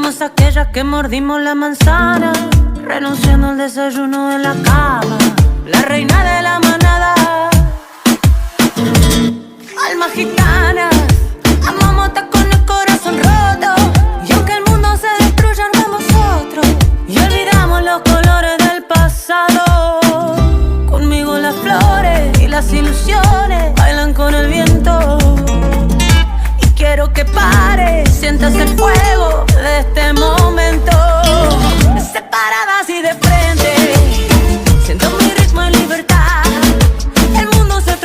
Somos aquellas que mordimos la manzana, renunciando al desayuno en la cama. La reina de la manada, alma gitana. Amamos hasta con el corazón roto, y aunque el mundo se destruya armamos otro, y olvidamos los colores del pasado. Conmigo las flores y las ilusiones bailan con el viento, y quiero que pare, sientas el fuego de este momento. Separadas y de frente, siento mi ritmo en libertad. El mundo se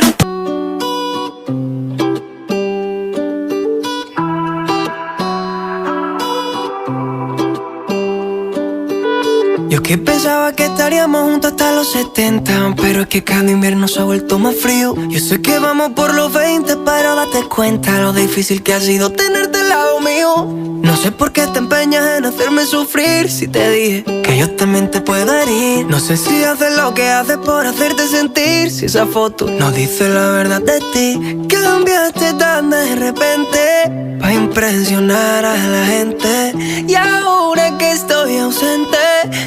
Yo que pensaba que estaríamos juntos hasta los 70, pero es que cada invierno se ha vuelto más frío. Yo sé que vamos por los 20, pero date cuenta lo difícil que ha sido tenerte al lado mío. No sé por qué te empeñas en hacerme sufrir, si te dije que yo también te puedo herir. No sé si haces lo que haces por hacerte sentir, si esa foto no dice la verdad de ti. Cambiaste tan de repente pa' impresionar a la gente, y ahora que estoy ausente,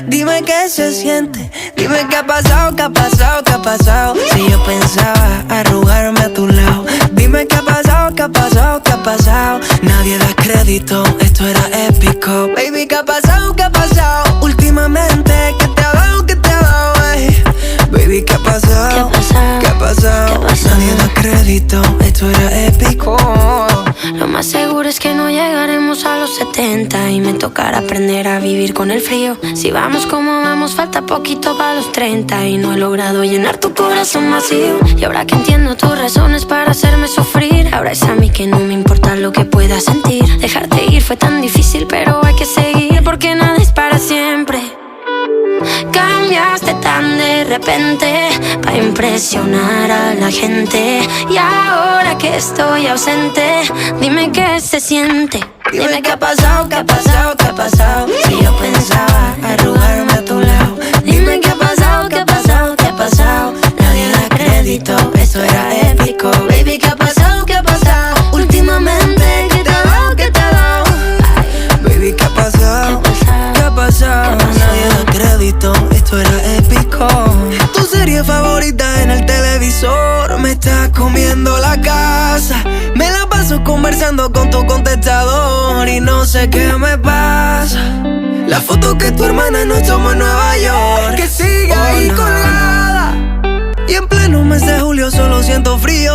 dime qué se siente. Dime qué ha pasado, qué ha pasado, qué ha pasado. Si yo pensaba arrugarme a tu lado. Dime qué ha pasado, qué ha pasado, qué ha pasado. Nadie da crédito, esto era épico. Baby, qué ha pasado, últimamente. ¿Qué te ha dado, qué te ha dado, ey? Baby, ¿qué ha pasado? ¿Qué ha pasado? ¿Qué ha pasado? ¿Qué ha pasado? Nadie da crédito, esto era épico. Lo más seguro es que no llegaremos a los 70, y me tocará aprender a vivir con el frío. Si vamos como vamos, falta poquito para los 30, y no he logrado llenar tu corazón vacío. Y ahora que entiendo tus razones para hacerme sufrir, ahora es a mí que no me importa lo que puedas sentir. Dejarte ir fue tan difícil, pero hay que seguir, porque nada es para siempre. Cambiaste tan de repente para impresionar a la gente, y ahora que estoy ausente, dime qué se siente. Dime qué ha pasado, qué ha pasado, qué ha pasado. Si yo pensaba arrugarme a tu lado. Dime qué ha pasado, qué ha pasado, qué ha pasado. Nadie da crédito, esto era épico. Baby, qué ha pasado, últimamente. ¿Qué te ha dado, qué te ha dado? Baby, ¿qué ha pasado? ¿Qué ha pasado? Nadie da crédito, esto era épico. Tu serie favorita en el televisor me está comiendo la casa. Me la paso conversando con tu contestador y no sé qué me pasa. La foto que tu hermana nos tomó en Nueva York, que sigue ahí colgada, y en pleno mes de julio solo siento frío.